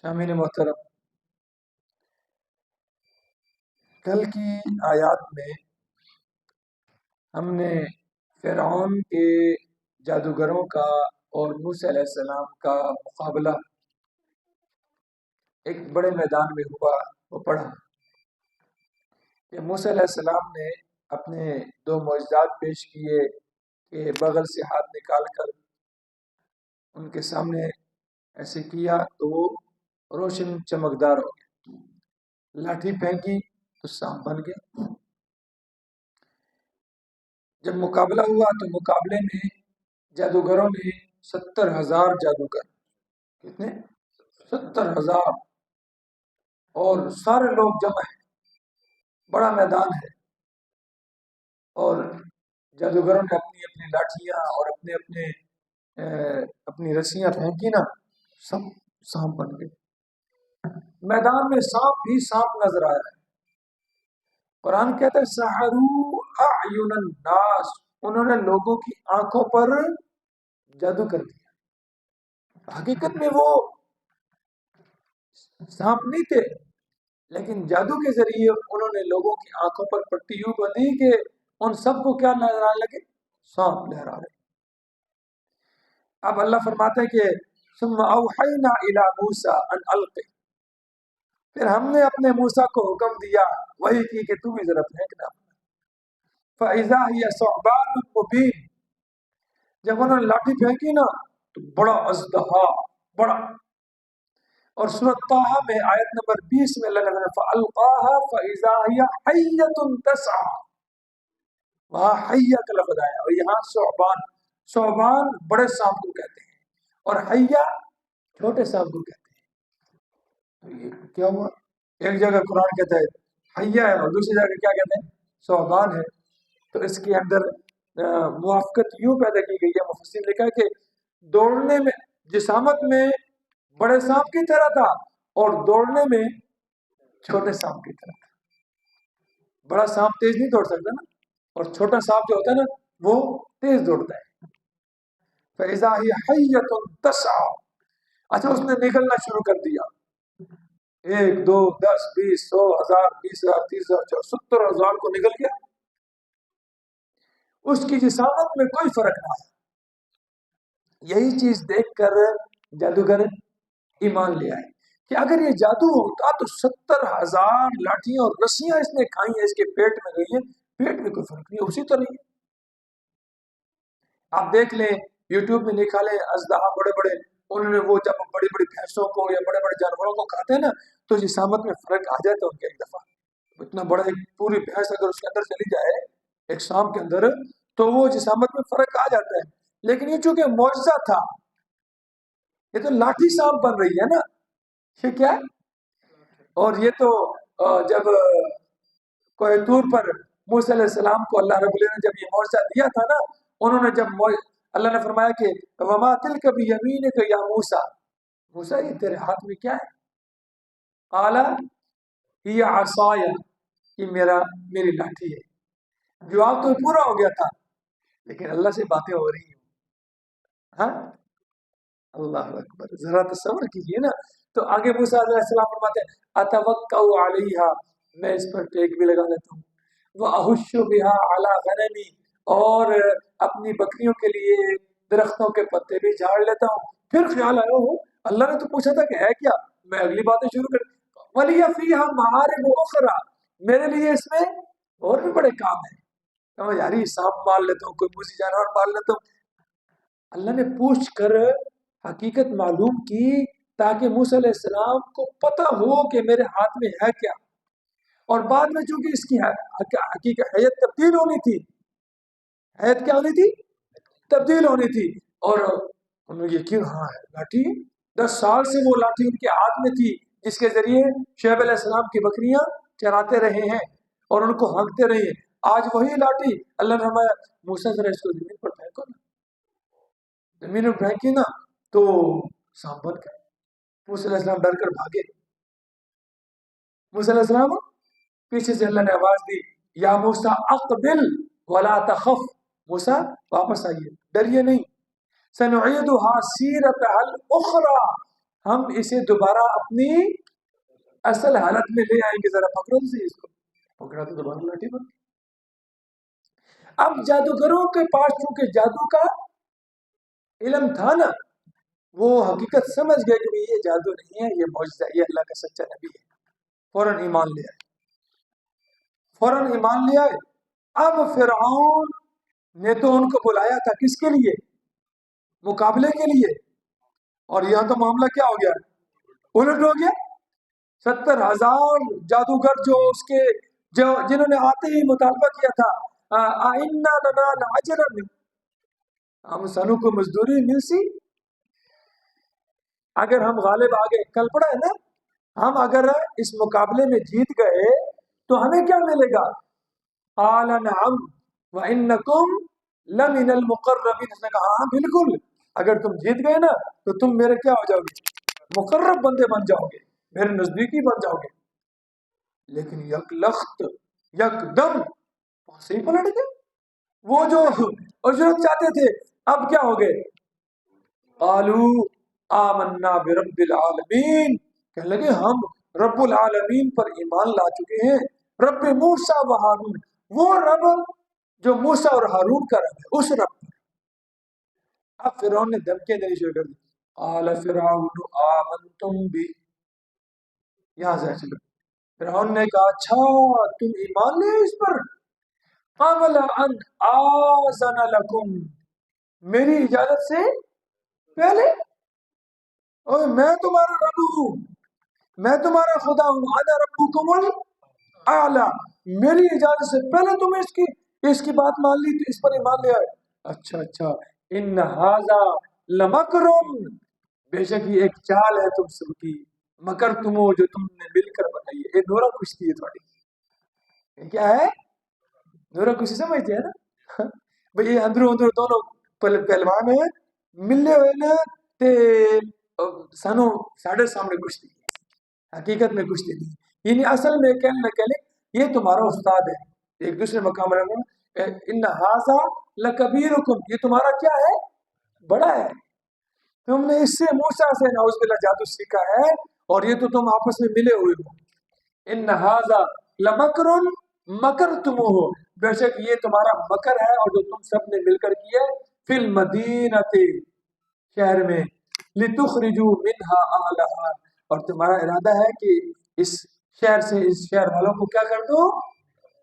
شامل محترم، کل کی آیات میں ہم نے فرعون کے جادوگروں کا اور موسیٰ علیہ السلام کا مقابلہ ایک بڑے میدان میں ہوا وہ پڑھا کہ موسیٰ علیہ السلام نے اپنے دو معجزات پیش کیے کہ بغل سے ہاتھ نکال کر ان کے سامنے ایسے کیا تو وہ روشن چمکدار ہو گیا، لاٹھی پھینکی تو سانپ بن گیا۔ جب مقابلہ ہوا تو مقابلے میں جادوگروں نے 70,000 جادوگر، کتنے؟ 70,000، اور سارے لوگ جمع ہیں، بڑا میدان ہے، اور جادوگروں نے اپنی اپنی لاٹھیاں اور اپنی رسیاں پھینکی نا، سب سانپ بن گئے۔ میدان میں سانپ بھی سانپ نظر آ رہا ہے۔ قرآن کہتا ہے سحروا اعین الناس، انہوں نے لوگوں کی آنکھوں پر جادو کر دیا۔ حقیقت میں وہ سانپ نہیں تھے، لیکن جادو کے ذریعے انہوں نے لوگوں کی آنکھوں پر پٹی یوں بندھی کہ ان سب کو کیا نظر آنے لگے؟ سانپ لہرا رہے۔ اب اللہ فرماتا ہے کہ ثم اوحینا الی موسیٰ ان الق، پھر ہم نے اپنے موسیٰ کو حکم دیا، وہی کی کہ تو بھی ذرا پھینکنا۔ فَإِذَا هِيَ ثُعْبَانٌ مُبِينٌ، جب انہوں نے لاٹھی پھینکی نا تو بڑا اژدہا، بڑا۔ اور سورۃ طٰہٰ میں آیت نمبر 20 میں اللہ نے فرمایا فَأَلْقَاهَا فَإِذَا هِيَ حَيَّةٌ تَسْعَىٰ، وہاں حیہ کا لفظ آیا، اور یہاں ثعبان، ثعبان بڑے سانپ کو کہتے ہیں اور حیہ چھوٹے سانپ کو کہتے ہیں۔ یہ کیا ہوا؟ ایک جگہ قرآن کہتا ہے حیہ ہے اور دوسری جگہ کیا کہتے ہیں؟ ثعبان ہے۔ تو اس کے اندر موافقت یوں پیدا کی گئی ہے، مفسرین نے لکھا ہے کہ دوڑنے میں جسامت میں بڑے سانپ کی طرح تھا اور دوڑنے میں چھوٹے سانپ کی طرح تھا۔ بڑا سانپ تیز نہیں دوڑ سکتا نا، اور چھوٹا سانپ جو ہوتا ہے نا وہ تیز دوڑتا ہے۔ فَإِذَا هِيَ حَيَّةٌ تَسْعَىٰ، اچھا اس نے نگلنا شروع کر دیا، 1 2 10 20 100 1000 20,000 30,000 70,000 کو نگل گیا۔ اس کی جسامت میں کوئی فرق نہ آیا۔ یہی چیز دیکھ کر جادوگر ایمان لے آئے کہ اگر یہ جادو ہوتا تو 70,000 لاٹھیاں اور رسیاں اس نے کھائی ہیں، اس کے پیٹ میں گئی ہیں، پیٹ میں کوئی فرق نہیں، اسی طرح ہی۔ آپ دیکھ لیں یوٹیوب میں نکالیں اژدہا بڑے بڑے، انہوں نے وہ جب بڑی بڑی بھینسوں کو یا بڑے بڑے جانوروں کو کھاتے ہیں نا تو جسامت میں فرق آ جاتا ہے ان کے ایک دفعہ۔ اتنا بڑا ایک پوری بھینس اگر اس کے اندر چلی جائے ایک سانپ کے اندر تو وہ جسامت میں فرق آ جاتا ہے، لیکن یہ چونکہ معجزہ تھا، یہ تو لاٹھی سانپ بن رہی ہے نا، یہ کیا ہے؟ اور یہ تو جب کوہ طور پر موسیٰ علیہ السلام کو اللہ رب العزت نے جب یہ معجزہ دیا تھا نا، انہوں نے جب اللہ نے فرمایا کہ وَمَا تِلْكَ بِيَمِينِكَ يَا مُوسیٰ، موسیٰ یہ تیرے ہاتھ میں کیا ہے؟ قَالَ هِيَ عَصَایَ، یہ میری لاٹھی ہے۔ جواب تو پورا ہو گیا تھا، لیکن اللہ سے باتیں ہو رہی ہیں۔ ہاں اللہ اکبر، ذرا تصور کیجئے نا۔ تو آگے موسیٰ علیہ السلام فرماتے ہیں أَتَوَكَّأُ عَلَيْهَا، میں اس پر ٹیک بھی لگا لیتا ہوں، وَأَهُشُّ بِهَا عَلَى غَنَمِي، اور اپنی بکریوں کے لیے درختوں کے پتے بھی جھاڑ لیتا ہوں۔ پھر خیال آیا ہو اللہ نے تو پوچھا تھا کہ ہے کیا، میں اگلی باتیں شروع کر وَلِيَ فِيهَا مَعَارِبُ أُخْرَى، میرے لیے اس میں اور بھی بڑے کام ہیں، تو یار یہ سانپ مار لیتا ہوں، کوئی موذی جانور مار لیتا ہوں۔ اللہ نے پوچھ کر حقیقت معلوم کی تاکہ موسیٰ علیہ السلام کو پتہ ہو کہ میرے ہاتھ میں ہے کیا، اور بعد میں چونکہ اس کی حقیقت حیت تبدیل ہونی تھی، حیت کیا ہونی تھی؟ تبدیل ہونی تھی، اور انہوں نے یقین ہاں ہے لاٹھی، 10 سال سے وہ لاٹھی ان کے ہاتھ میں تھی جس کے ذریعے شعیب علیہ السلام کی بکریاں چراتے رہے ہیں اور ان کو ہانکتے رہے ہیں۔ آج وہی لاٹھی اللہ نے فرمایا موسیٰ ذرا اس کو زمین پر پھینکو نا، زمین پر پھینکی نا تو سانپ بن گئے۔ موسیٰ علیہ السلام ڈر کر بھاگے۔ موسیٰ علیہ السلام پیچھے سے اللہ نے آواز دی یا موسیٰ اقبل ولا تخف، موسیٰ واپس آئیے، ڈریے نہیں، سنعیدها سیرتها الاخری، ہم اسے دوبارہ اپنی اصل حالت میں لے آئیں گے. ذرا پکڑو تو صحیح اس کو. پکڑا تو دوبارہ لاٹھی بن. اب جادوگروں کے پاس چونکہ جادو کا علم تھا نا، وہ حقیقت سمجھ گئے کہ یہ جادو نہیں ہے، یہ معجزہ، یہ اللہ کا سچا نبی ہے. فوراً ایمان لے آئے. فوراً ایمان لے آئے. اب فرعون نے تو ان کو بلایا تھا کس کے لیے؟ مقابلے کے لیے. اور یہاں تو معاملہ کیا ہو گیا؟ الٹ ہو گیا. 70,000 جادوگر جو اس کے جنہوں نے آتے ہی مطالبہ کیا تھا آئنا لنا لاجرا، ہم سنو کو مزدوری مل سی اگر ہم غالب آگے. کل پڑا ہے نا، ہم اگر اس مقابلے میں جیت گئے تو ہمیں کیا ملے گا؟ قال نعم وانکم لمن المقربین. اس نے کہا ہاں بالکل، اگر تم جیت گئے نا تو تم میرے کیا ہو جاؤ گے؟ مقرب بندے بن جاؤ گے، میرے نزدیکی بن جاؤ گے. لیکن یک لخت یک دم وہاں ہی پلٹ گئے. وہ جو اجرت چاہتے تھے اب کیا ہو گئے؟ قالو آمنا برب العالمین، کہنے لگے ہم رب العالمین پر ایمان لا چکے ہیں. رب موسیٰ و ہارون، وہ رب جو موسیٰ اور ہارون کا رب ہے، اس رب پر. اب فرعون نے دھمکیاں دینی شروع کر دی. قال فرعون آمنتم بی، یہاں سے چلو. فرعون نے کہا اچھا تم ایمان لے اس پر؟ قبل ان آذن لکم، میری اجازت سے پہلے؟ اور میں تمہارا رب ہوں، میں تمہارا خدا ہوں. انا ربکم الاعلی، میری اجازت سے پہلے تم اس کی بات مان لی تو اس پر ایمان لے آئے. اچھا ان ھذا لمکر، بے شک یہ ایک چال ہے تم سب کی. مکر تم ہو جو تم نے مل کر بنائی ہے. یہ نورا کشتی ہے تھوڑی. یہ کیا ہے؟ نورا کشتی سمجھتے ہیں نا بھئی یہ اندروں اندر دونوں پہلوان ہیں ملنے ہوئے نا تے سانو ساڑھے سامنے کشتی. حقیقت میں کشتی نہیں، یعنی اصل میں کہنے یہ تمہارا استاد ہے. ایک دوسرے مقام رہنا. ان ھذا لکبیرکم، یہ تمہارا کیا ہے؟ بڑا ہے. تم نے اس سے موسیٰ سے نعوذ باللہ جادو سیکھا ہے اور یہ تو تم آپس میں ملے ہوئے ہو. ان ھذا لمکر مکرتموہ، بے شک یہ تمہارا مکر ہے اور جو تم سب نے مل کر کیا ہے. فی المدینۃ، شہر میں. لتخرجوا منہا اہلہا، اور تمہارا ارادہ ہے کہ اس شہر سے اس شہر والوں کو کیا کر دو؟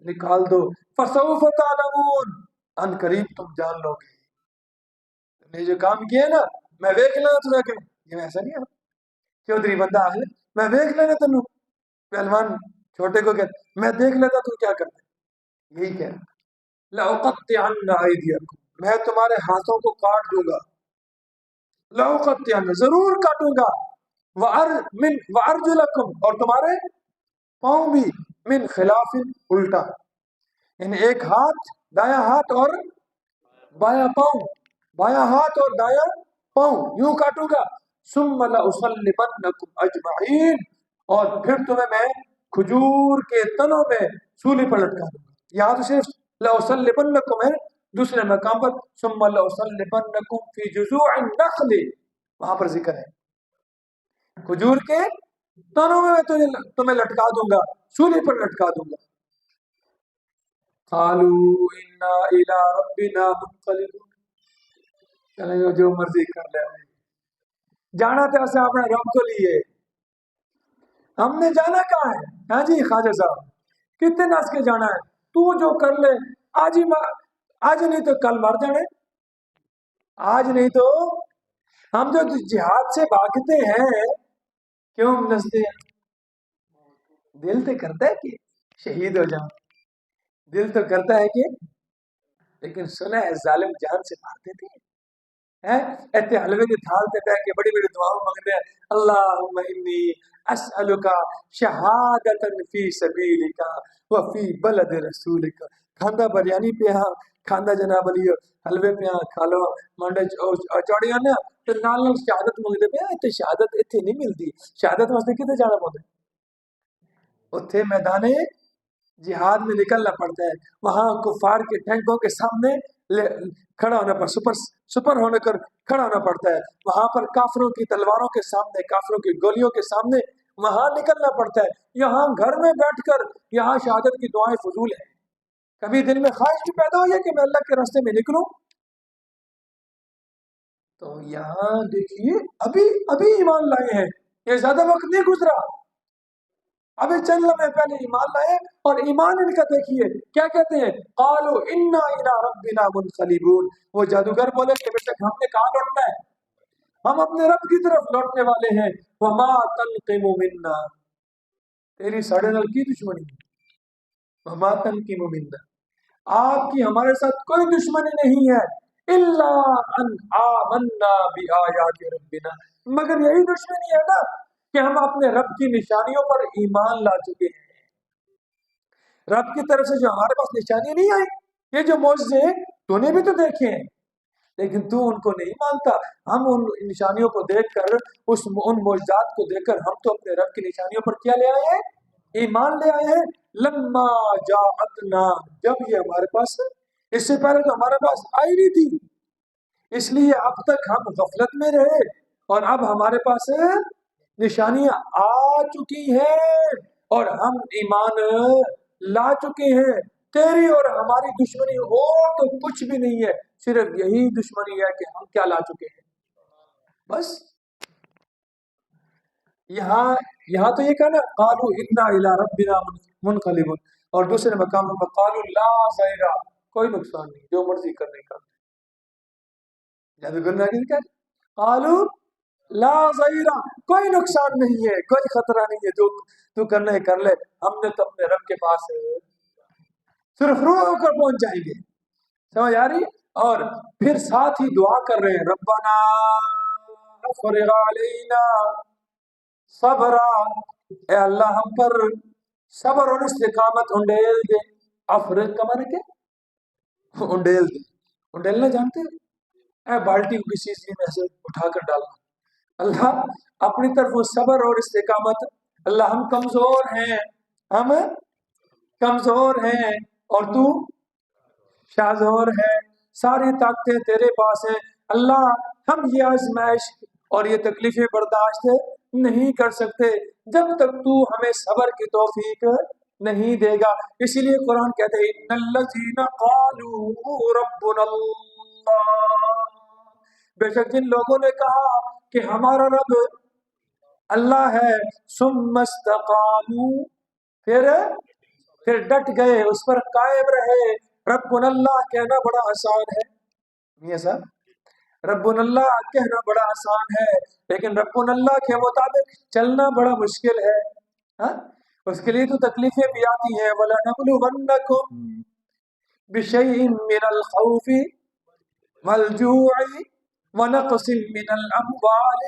نکال دو. فسوف تعلمون، ان قریب تم جان لو گے. تم نے جو کام کیا نا، میں دیکھ لینا تمہیں کہ یہ ایسا نہیں ہے. چودھری بندہ ہے، میں دیکھ لینا تمہیں. پہلوان چھوٹے کو کہتے میں دیکھ لیتا تو کیا کرتے. یہی کہہ رہا. لأقطعن ایدیکم، میں تمہارے ہاتھوں کو کاٹ دوں گا. لأقطعن، ضرور کاٹوں گا. وارجلکم، اور تمہارے پاؤں بھی. من خلاف، الٹا، یعنی ایک ہاتھ دایاں ہاتھ اور بایاں پاؤں، بایاں ہاتھ اور دایاں پاؤں یوں کاٹوں گا. ثم لأصلبنکم اجمعین، اور پھر تمہیں میں کھجور کے تنوں میں سولی پر لٹکا دوں گا. یہاں تو صرف لأصلبنکم ہے، دوسرے مقام پر ثم لأصلبنکم فی جذوع النخل، وہاں پر ذکر ہے کھجور کے تنوں میں تمہیں لٹکا دوں گا، سولی پر لٹکا دوں گا. قالوا انا الی ربنا منقلبون، چلے جو مرضی کر لے. جانا تو ایسا اپنے رب کو لیے. ہم نے جانا کہاں ہے؟ ہاں جی خواجہ صاحب کتنے نس کے جانا ہے؟ تو جو کر لے، آج ہی آج نہیں تو کل مر جانے. آج نہیں تو ہم جو جہاد سے بھاگتے ہیں کیوں نستے ہیں؟ دل تو کرتا ہے کہ شہید ہو جاؤں، دل تو کرتا ہے کہ، لیکن سنا ہے ظالم جان سے مارتے تھے. ایتے حلوے کے تھال پہ بیٹھ کے بڑی بڑی دعاؤں مانگتے ہیں. اللہم انی اسألک شہادتا فی سبیلک وفی بلد رسولک. کھاندہ بریانی پہ ہاں، کھاندہ جناب علی حلوے پہ ہاں کھا لو مانڈے چوڑیاں نا تو نال نال شہادت مانگتے پہ. تے شہادت اتنے نہیں ملتی. شہادت واسطے کتے جانا پڑتا ہے؟ اتنے میدان جہاد میں نکلنا پڑتا ہے. وہاں کفار کے ٹینکوں کے سامنے کھڑا ہونے پر سپر ہونے کر کھڑا ہونا پڑتا ہے. وہاں پر کافروں کی تلواروں کے سامنے، کافروں کی گولیوں کے سامنے وہاں نکلنا پڑتا ہے. یہاں گھر میں بیٹھ کر یہاں شہادت کی دعائیں فضول ہیں. کبھی دل میں خواہش بھی پیدا ہوئی ہے کہ میں اللہ کے راستے میں نکلوں؟ تو یہاں دیکھیے ابھی ایمان لائے ہیں، یہ زیادہ وقت نہیں گزرا، ابھی چند لمحے پہلے ایمان لائے. اور ایمان ان کا دیکھیے کیا کہتے ہیں، قالوا انا الی ربنا منقلبون. وہ جادوگر بولے کہ بے شک ہم نے کہاں لوٹنا ہے، ہم اپنے رب کی طرف لوٹنے والے ہیں. وما تنقم منا، تیری ساڑھے نل کی دشمنی ہے. وما تنقم منا، آپ کی ہمارے ساتھ کوئی دشمنی نہیں ہے. الا ان آمنا بآیات ربنا، مگر یہی دشمنی ہے نا کہ ہم اپنے رب کی نشانیوں پر ایمان لا چکے ہیں. رب کی طرف سے جو ہمارے پاس نشانی نہیں آئی، یہ جو معجزے تو نے بھی تو دیکھے ہیں، لیکن تو ان کو نہیں مانتا. ہم ان نشانیوں کو دیکھ کر ان معجزات کو دیکھ کر ہم تو اپنے رب کی نشانیوں پر کیا لے آئے ہیں، ایمان لے آئے ہیں. لما جاءتنا، جب یہ ہمارے پاس، اس سے پہلے تو ہمارے پاس آئی نہیں تھی، اس لیے اب تک ہم غفلت میں رہے، اور اب ہمارے پاس نشانیاں آ چکی ہیں اور ہم ایمان لا چکے ہیں. تیری اور ہماری دشمنی ہو تو کچھ بھی نہیں ہے، صرف یہی دشمنی ہے کہ ہم کیا لا چکے ہیں بس. یہاں تو یہ کہنا قالوا انا الی ربنا منقلبون، اور دوسرے مقام پر قالوا لا ضیرا، کوئی نقصان نہیں، جو مرضی کرنے کا. جادوگر نے کیا قالوا لا ضیرا، کوئی نقصان نہیں ہے، کوئی خطرہ نہیں ہے، جو تو کرنا ہے کر لے، ہم نے تو اپنے رب کے پاس صرف روح ہو کر پہنچ جائیں گے. سمجھ آ رہی؟ اور پھر ساتھ ہی دعا کر رہے ہیں ربنا افرغ علینا صبرا، اے اللہ ہم پر صبر اور استقامت انڈیل دے. افرغ کا معنی کیا؟ انڈیل دے. انڈیلنا جانتے ہو؟ اے بالٹی کو کسی چیز میں سے اٹھا کر ڈالنا. اللہ اپنی طرف وہ صبر اور استقامت. اللہ ہم کمزور ہیں، ہم کمزور ہیں اور تو شاذور ہے، ساری طاقتیں تیرے پاس ہیں. اللہ ہم یہ آزمائش اور یہ تکلیفیں برداشت نہیں کر سکتے جب تک تو ہمیں صبر کی توفیق نہیں دے گا. اسی لیے قرآن کہتے ہیں ان الذین قالوا ربنا اللہ، بے شک جن لوگوں نے کہا کہ ہمارا رب اللہ ہے، ثم استقاموا، پھر ڈٹ گئے، اس پر قائم رہے. ربنا اللہ کہنا بڑا آسان ہے میاں صاحب، ربنا اللہ کہنا بڑا آسان ہے، لیکن ربنا اللہ کے مطابق چلنا بڑا مشکل ہے. ہاں اس کے لیے تو تکلیفیں بھی آتی ہیں. وَلَنَبْلُوَنَّكُمْ بِشَيْءٍ مِّنَ الْخَوْفِ وَالْجُوعِ وَنَقْصٍ مِّنَ الْأَمْوَالِ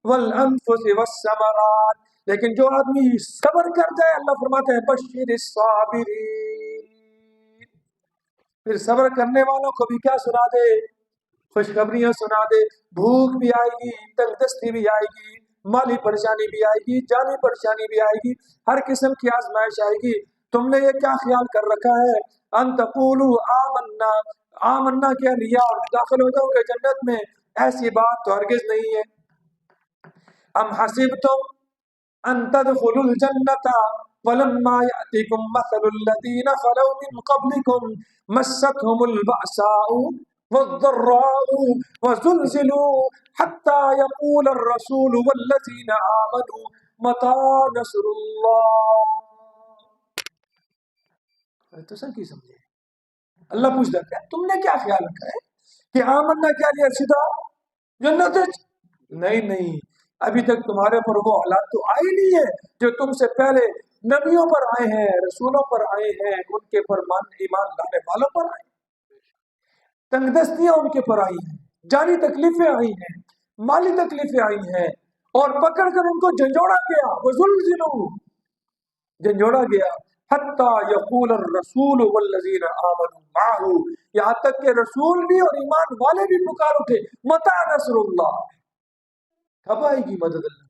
وَالْأَنفُسِ وَالثَّمَرَاتِ، لیکن جو آدمی صبر کر جائے اللہ فرماتے ہیں بشر الصابرین، پھر صبر کرنے والوں کو بھی کیا سنا دے، خوشخبریاں سنا دے. بھوک بھی آئے گی، تنگ دستی بھی آئے گی، مالی پریشانی بھی آئے گی، جانی پریشانی بھی آئے گی، ہر قسم کی آزمائش آئے گی. تم نے یہ کیا خیال کر رکھا ہے ان تقولوا آمنا، آمنا کیا لیا اور داخل ہو جاؤ گے جنت میں، ایسی بات تو ہرگز نہیں ہے. ام حسبتم ان تدخلوا الجنة ولما يأتكم مثل الذين خلوا من قبلكم مستهم البأساء والضراء وزلزلوا حتى يقول الرسول والذين آمنوا متى نصر الله. تو سر کی سمجھے اللہ پوچھتا ہے تم نے کیا خیال رکھا ہے کہ آمنا کیا لیا سیدھا جنت؟ نہیں، ابھی تک تمہارے پر وہ حالات تو آئے نہیں ہے جو تم سے پہلے نبیوں پر آئے ہیں، رسولوں پر آئے ہیں، ان کے پر ایمان لانے والوں پر آئے. تنگ دستیاں ان کے پر آئی ہیں، جانی تکلیفیں آئی ہیں، مالی تکلیفیں آئی ہیں، اور پکڑ کر ان کو جھنجھوڑا گیا. وزلزلوا، جھنجھوڑا گیا. حتی یقول الرسول والذین آمنوا معه، یہاں تک کہ رسول بھی اور ایمان والے بھی پکار اٹھے متی نصر اللہ، کب آئے گی مدد اللہ.